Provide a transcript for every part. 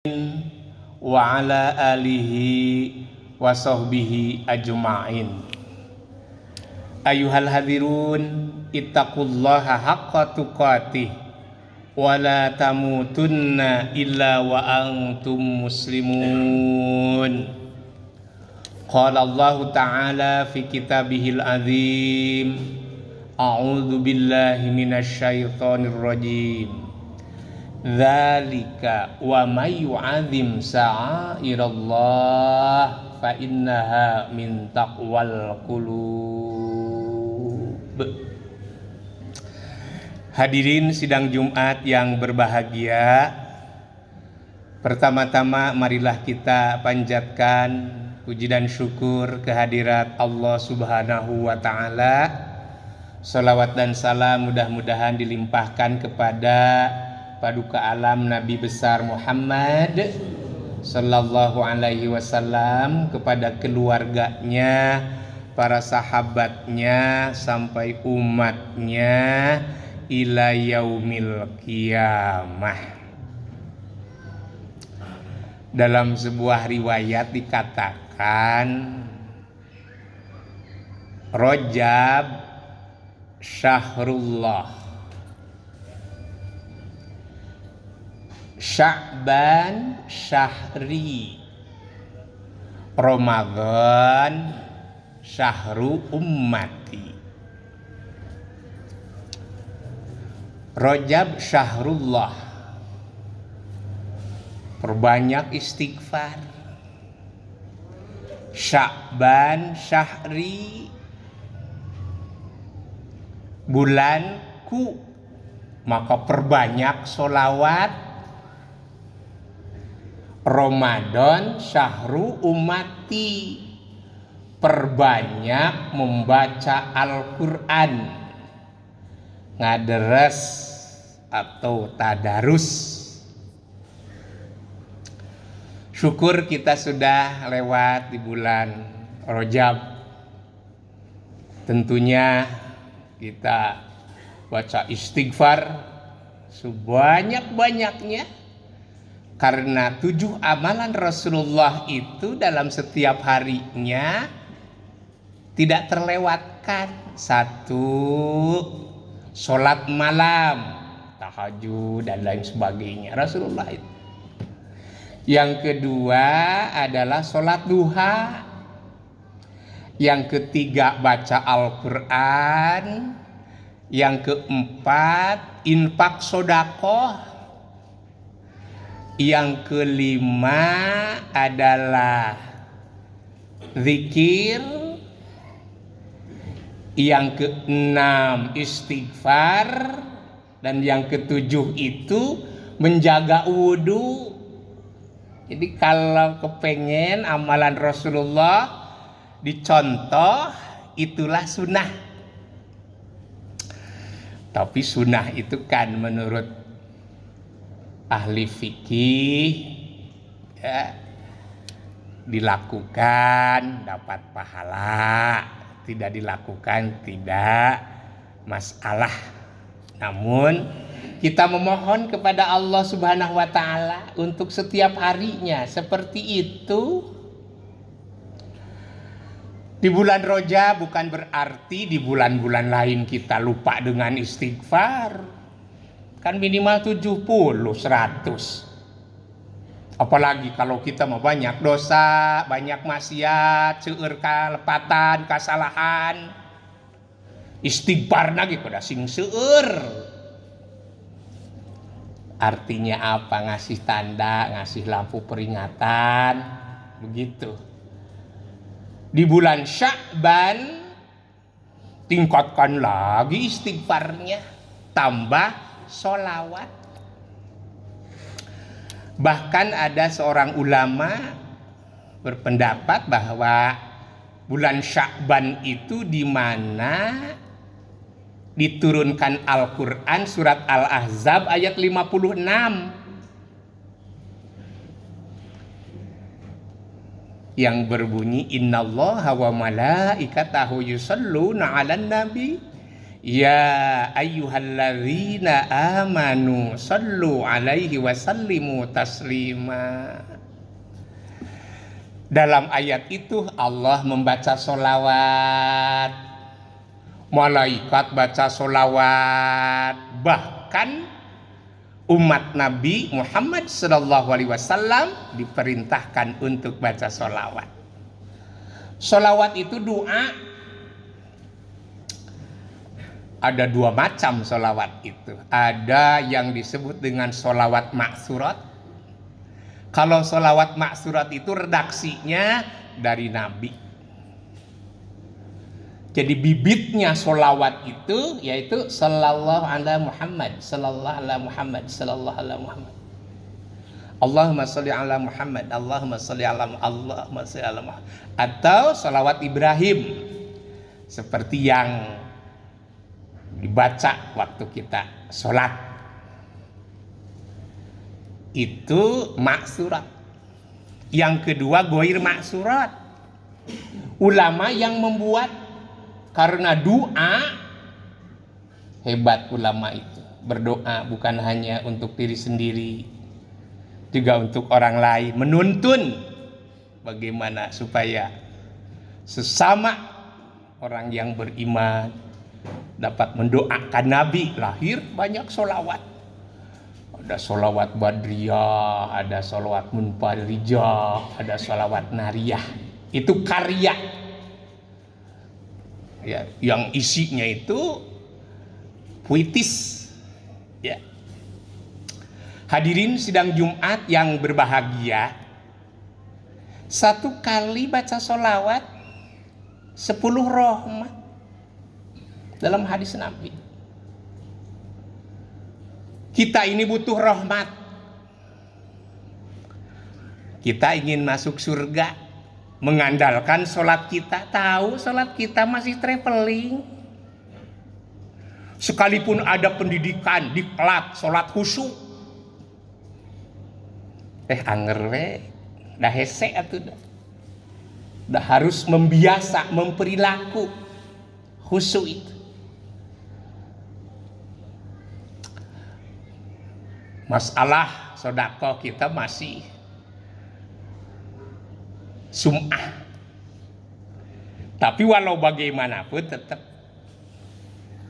wa ala alihi wa sahbihi ajma'in. Ayuhal hadirun, ittaqullaha haqqa tuqatih wa la tamutunna illa wa antum muslimun. Qala Allah ta'ala fi kitabihil azim, a'udzu billahi minasy syaithanir rajim. Dzalika wa may yu'adzim sa'airallah fa innaha min taqwal qulub. Hadirin sidang Jumat yang berbahagia, pertama-tama marilah kita panjatkan puji dan syukur kehadirat Allah Subhanahu wa taala. Salawat dan salam mudah-mudahan dilimpahkan kepada Paduka Alam Nabi besar Muhammad sallallahu alaihi wasallam, kepada keluarganya, para sahabatnya, sampai umatnya ila yaumil qiyamah. Dalam sebuah riwayat dikatakan Rajab syahrullah, Sya'ban syahri, Ramadan syahru ummati. Rajab syahrullah, perbanyak istighfar. Sya'ban syahri, bulanku, maka perbanyak sholawat. Ramadan syahru ummati, perbanyak membaca Al-Quran, ngaderes atau tadarus. Syukur kita sudah lewat di bulan Rajab. Tentunya kita baca istighfar sebanyak-banyaknya, karena 7 amalan Rasulullah itu dalam setiap harinya tidak terlewatkan. 1, sholat malam, tahajud dan lain sebagainya, Rasulullah itu. Yang kedua adalah sholat duha. Yang ketiga baca Al-Quran. Yang keempat infak sodakoh. Yang kelima adalah zikir. Yang keenam istighfar. Dan yang ketujuh itu menjaga wudhu. Jadi kalau kepengen amalan Rasulullah dicontoh, itulah sunnah. Tapi sunnah itu kan menurut ahli fikih ya, dilakukan dapat pahala, tidak dilakukan tidak masalah. Namun kita memohon kepada Allah Subhanahu wa taala untuk setiap harinya seperti itu. Di bulan Rajab bukan berarti di bulan-bulan lain kita lupa dengan istighfar. Kan minimal 70, 100. Apalagi kalau kita mau banyak dosa, banyak maksiat, seueur kalepatan, kasalahan. Istighfar lagi pada sing seueur. Artinya apa? Ngasih tanda, ngasih lampu peringatan, begitu. Di bulan Sya'ban tingkatkan lagi istighfarnya, tambah sholawat. Bahkan ada seorang ulama berpendapat bahwa bulan Sya'ban itu di mana diturunkan Al-Quran surat Al-Ahzab ayat 56 yang berbunyi innallaha wa malaikatahu yusholluna 'alan nabi Ya ayyuhalladzina amanu sallu alaihi wa sallimu taslima. Dalam ayat itu Allah membaca solawat, malaikat baca solawat, bahkan umat Nabi Muhammad SAW diperintahkan untuk baca solawat. Solawat itu doa. Ada dua macam solawat itu. Ada yang disebut dengan solawat maksurat. Kalau solawat maksurat itu redaksinya dari Nabi. Jadi bibitnya solawat itu yaitu sallallahu ala Muhammad, sallallahu ala Muhammad, sallallahu ala Muhammad. Allahumma sholli ala Muhammad, Allahumma sholli ala Allahumma sholli ala Muhammad. Atau solawat Ibrahim seperti yang dibaca waktu kita sholat. Itu maksurat. Yang kedua goir maksurat. Ulama yang membuat karena doa. Hebat ulama itu. Berdoa bukan hanya untuk diri sendiri, juga untuk orang lain. Menuntun bagaimana supaya sesama orang yang beriman dapat mendoakan Nabi. Lahir banyak solawat. Ada solawat badriyah, ada solawat munfarijah, ada solawat nariyah. Itu karya ya, yang isinya itu puitis ya. Hadirin sidang Jumat yang berbahagia, satu kali baca solawat 10 rahmat dalam hadis Nabi. Kita ini butuh rahmat. Kita ingin masuk surga, mengandalkan sholat kita. Tahu sholat kita masih traveling. Sekalipun ada pendidikan, diklat, sholat khusyuk. Anger we, dah hese atuh dah harus membiasa, memperilaku khusyuk itu. Masalah sedekah kita masih sum'ah. Tapi walau bagaimanapun tetap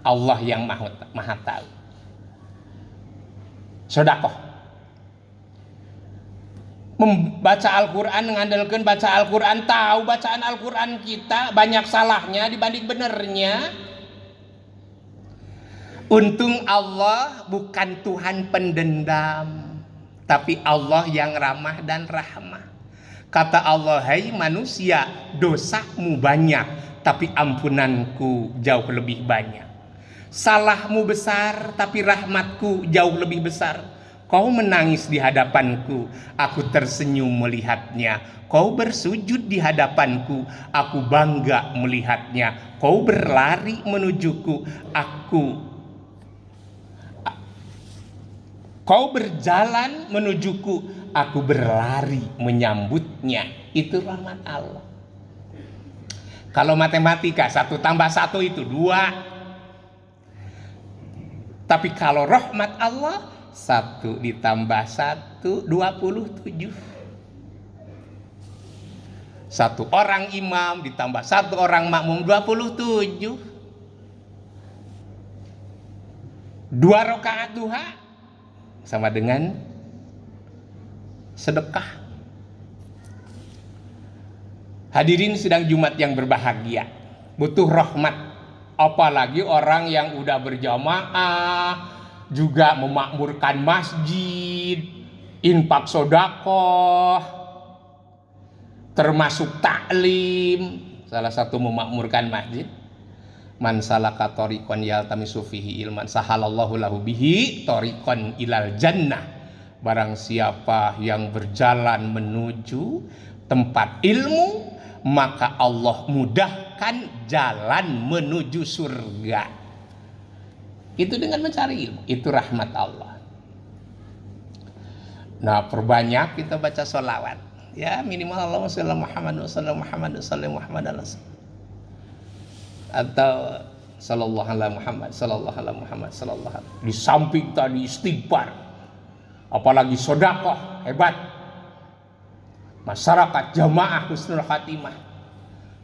Allah yang maha tahu. Sedekah. Membaca Al-Quran, mengandalkan baca Al-Quran, tahu bacaan Al-Quran kita banyak salahnya dibanding benernya. Untung Allah bukan Tuhan pendendam, tapi Allah yang ramah dan rahmah. Kata Allah, hai manusia, dosamu banyak, tapi ampunanku jauh lebih banyak. Salahmu besar, tapi rahmatku jauh lebih besar. Kau menangis di hadapanku, aku tersenyum melihatnya. Kau bersujud di hadapanku, aku bangga melihatnya. Kau berlari menujuku, Kau berjalan menujuku, aku berlari menyambutnya. Itu rahmat Allah. Kalau matematika 1 tambah 1 itu 2. Tapi kalau rahmat Allah 1 ditambah 1 27. 1 orang imam ditambah 1 orang makmum 27. 2 rakaat duha sama dengan sedekah. Hadirin sidang Jumat yang berbahagia, butuh rahmat. Apalagi orang yang udah berjamaah, juga memakmurkan masjid, infak sedekah, termasuk taklim. Salah satu memakmurkan masjid. Man salaka tariqan yaltamisu fihi ilman sahalallahu lahu bihi tariqan ilal jannah. Barang siapa yang berjalan menuju tempat ilmu, maka Allah mudahkan jalan menuju surga. Itu dengan mencari ilmu, itu rahmat Allah. Nah, perbanyak kita baca sholawat. Ya, minimal Allahumma sholli Muhammad wa sallam Muhammad wa sallam Muhammad. Atau sallallahu alaihi Muhammad, sallallahu alaihi Muhammad, sallallahu alaihi. Di samping tadi istighfar, apalagi sedekah, hebat. Masyarakat jamaah husnul khatimah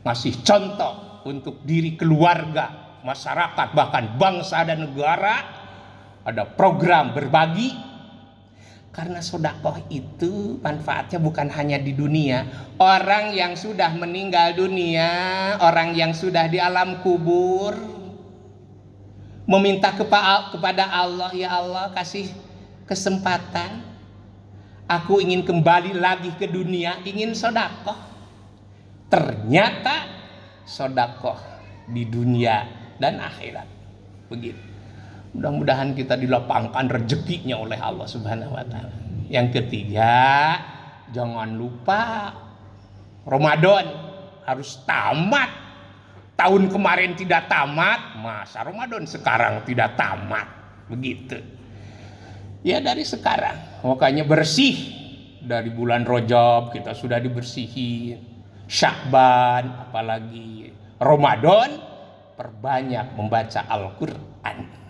ngasih contoh untuk diri keluarga, masyarakat, bahkan bangsa dan negara. Ada program berbagi, karena sedekah itu manfaatnya bukan hanya di dunia. Orang yang sudah meninggal dunia, orang yang sudah di alam kubur, meminta kepada Allah, ya Allah kasih kesempatan, aku ingin kembali lagi ke dunia, ingin sedekah. Ternyata sedekah di dunia dan akhirat. Begitu. Mudah-mudahan kita dilapangkan rezekinya oleh Allah Subhanahu wa taala. Yang ketiga, jangan lupa Ramadan harus tamat. Tahun kemarin tidak tamat, masa Ramadan sekarang tidak tamat. Begitu. Ya dari sekarang, makanya bersih. Dari bulan Rajab kita sudah dibersihin. Sya'ban, apalagi Ramadan, perbanyak membaca Al-Qur'an.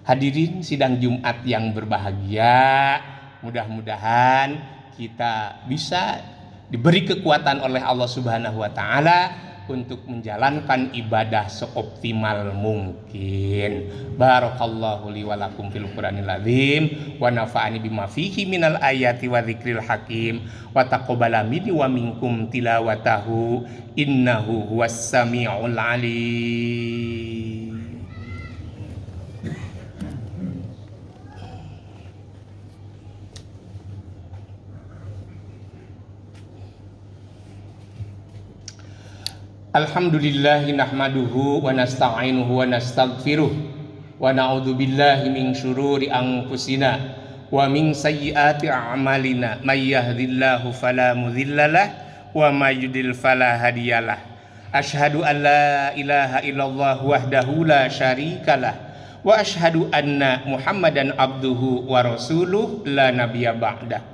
Hadirin sidang Jumat yang berbahagia, mudah-mudahan kita bisa diberi kekuatan oleh Allah Subhanahu wa taala untuk menjalankan ibadah seoptimal mungkin. Barakallahu li wa lakum fil Qur'anil azim wa nafa'ani bima fihi minal ayati wa dzikril hakim wa taqabbala minni wa minkum tilawatahu innahu huwas samiul alim. Alhamdulillahi nahmaduhu wa nasta'inuhu wa nastaghfiruh wa na'udzu billahi min syururi anfusina wa min sayyiati a'malina may yahdihillahu fala mudhillalah wa may yudlil fala hadiyalah. Asyhadu an la ilaha illallah wahdahu la syarikalah wa asyhadu anna Muhammadan abduhu wa rasuluh la nabiyya ba'dah.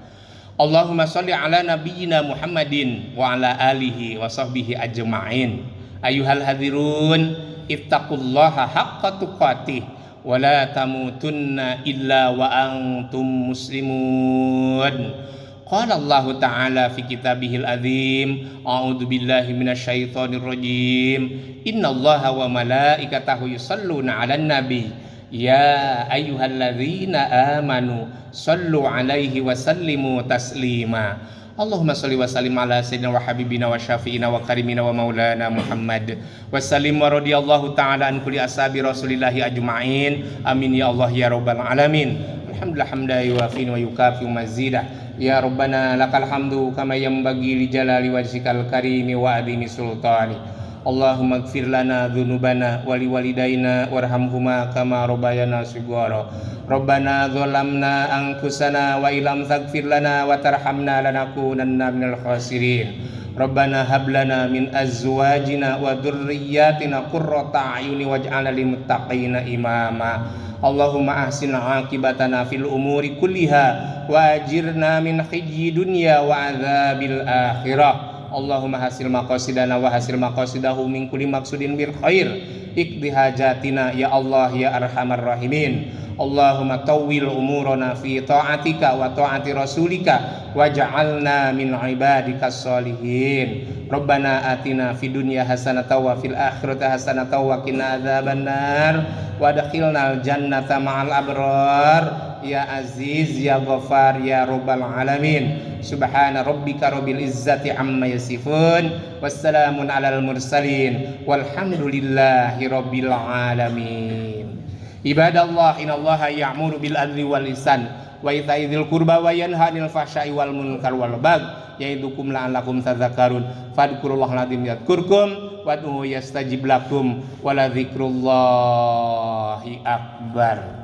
Allahumma sholli ala nabiyyina Muhammadin wa ala alihi wa sahbihi ajma'in. Ayyuhal hadirun, ittaqullaha haqqa tuqatih wa la tamutunna illa wa antum muslimun. Qala Allah Ta'ala fi kitabihil azim, a'udzu billahi minasyaitonir rajim. Innallaha wa malaikatahu yusholluna 'alan nabi. Ya ayyuhalladzina amanu sallu alaihi wa sallimu taslima. Allahumma salli wa sallim ala sayyidina wa habibina wa syafi'ina wa karimina wa maulana Muhammad wa sallim wa radiyallahu ta'ala an kulli ashabi rasulillahi ajma'in. Amin ya Allah ya rabbal alamin. Alhamdulillah hamdan yuwafi wa yukafi mazidah. Ya rabbana lakal hamdu kama yanbaghi li jalali wajhikal karimi wa adimi sultani. Allahumma ighfir lana dzunubana wa liwalidayna warhamhuma kama rabbayana shighara. Rabbana dzalamna anfusana wa illam taghfir lana wa tarhamna lanakunanna minal khasirin. Rabbana hab lana min azwajina wa dhurriyyatina qurrata a'yuni waj'alna lil muttaqina imama. Allahumma ahsin 'aqibatana fil umuri kulliha wa ajirna min khizyi dunya wa adzabil akhirah. Allahumma hasil maqasidana wa hasil maqasidahu min kulli maqsudin bil khair. Iqdi hajatina ya Allah ya arhamar rahimin. Allahumma tawwil umurana fi ta'atika wa ta'ati rasulika waj'alna min ibadikas sholihin. Rabbana atina fid dunya hasanatan wa fil akhirati hasanatan wa qina adzabannar wa adkhilnal jannata ma'al abrar ya aziz ya ghafar ya rabbal alamin. Subhana rabbika rabbil izzati amma yasifun wassalamun alal mursalin walhamdulillahi rabbil alamin. Ibadallah innallaha ya'muru bil adli wal ihsan wa ita'i dzil qurba wa yanha 'anil fahsya'i wal munkar wal baghi ya'idukum la'allakum tadhakkarun. Fadhkurullaha al-'azim yadhkurkum wad'uhu yastajib lakum wa la dzikrullahi akbar.